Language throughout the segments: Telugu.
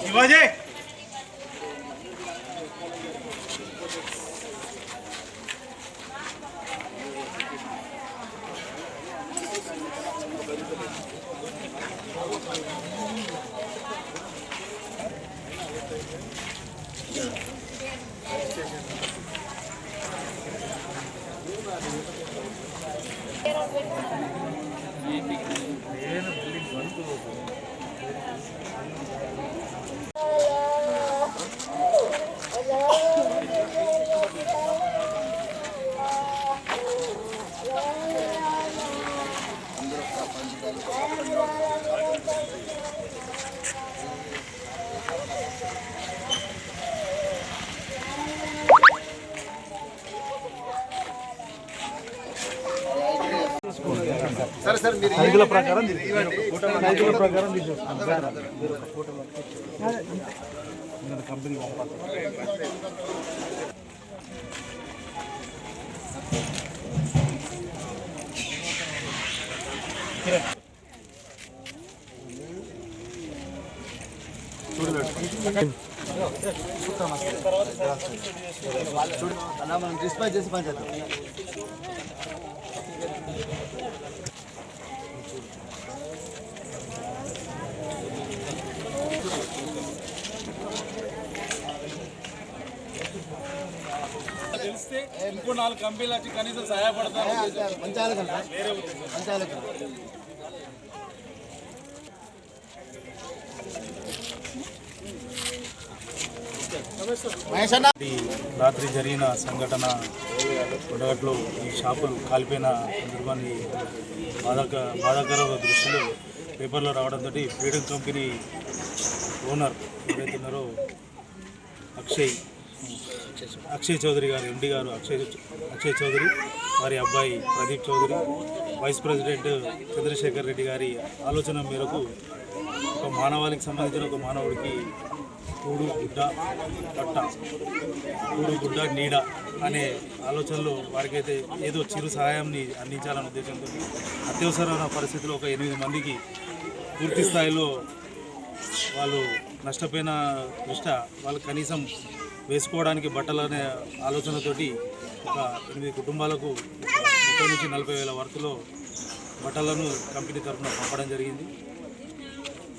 शिवाजी సరే సార్ మీరు ఐదుల ప్రకారం కంపెనీ చూడు అలా మనం డిస్పాచ్ చేసి పనిచేద్దాం. తెలిస్తే ఇంకో 4 కంపెనీలు వచ్చి కనీసం సహాయపడతారు. రాత్రి జరిగిన సంఘటన కొడగట్లో ఈ షాపులు కాలిపోయిన సందర్భాన్ని బాధాకర దృష్టిలో పేపర్లో రావడంతో ఫ్రీడమ్ కంపెనీ ఓనర్ ఎవరైతే ఉన్నారో అక్షయ్ చౌదరి గారు ఎండి గారు అక్షయ్ చౌదరి వారి అబ్బాయి ప్రదీప్ చౌదరి వైస్ ప్రెసిడెంట్ చంద్రశేఖర్ రెడ్డి గారి ఆలోచన మేరకు ఒక మానవాళికి సంబంధించిన ఒక మానవుడికి కూడు గుడ్డ నీడ అనే ఆలోచనలో వారికైతే ఏదో చిరు సహాయాన్ని అందించాలనే ఉద్దేశంతో అత్యవసరమైన పరిస్థితిలో ఒక 8 మందికి పూర్తి స్థాయిలో వాళ్ళు నష్టపోయిన దృష్ట్యా వాళ్ళు కనీసం వేసుకోవడానికి బట్టలు అనే ఆలోచనతోటి ఒక 8 కుటుంబాలకు 30 నుంచి 40 వేల వరకులో బట్టలను కంపెనీ తరఫున పంపడం జరిగింది.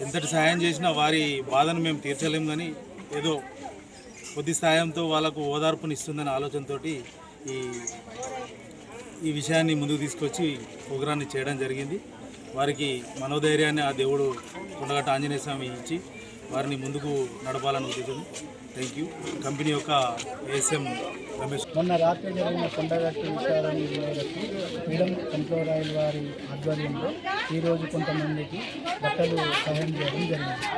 ఎంతటి సహాయం చేసినా వారి బాధను మేము తీర్చలేము, కానీ ఏదో కొద్ది సాయంతో వాళ్ళకు ఓదార్పుని ఇస్తుందనే ఆలోచనతో ఈ విషయాన్ని ముందుకు తీసుకొచ్చి ప్రోగ్రాన్ని చేయడం జరిగింది. వారికి మనోధైర్యాన్ని ఆ దేవుడు కొండగట్ట ఆంజనేయ స్వామి ఇచ్చి వారిని ముందుకు నడపాలని ఉద్దేశం. Thank you. కంపెనీ యొక్క ఏఎస్ఎం రమేష్. మొన్న రాత్రి జరిగిన కొండగట్టు విచారణ ఫ్రీడమ్ ఎంప్లాయర్ ఆయిల్ వారి ఆధ్వర్యంలో ఈరోజు కొంతమందికి బట్టలు సహాయం చేయడం జరిగింది.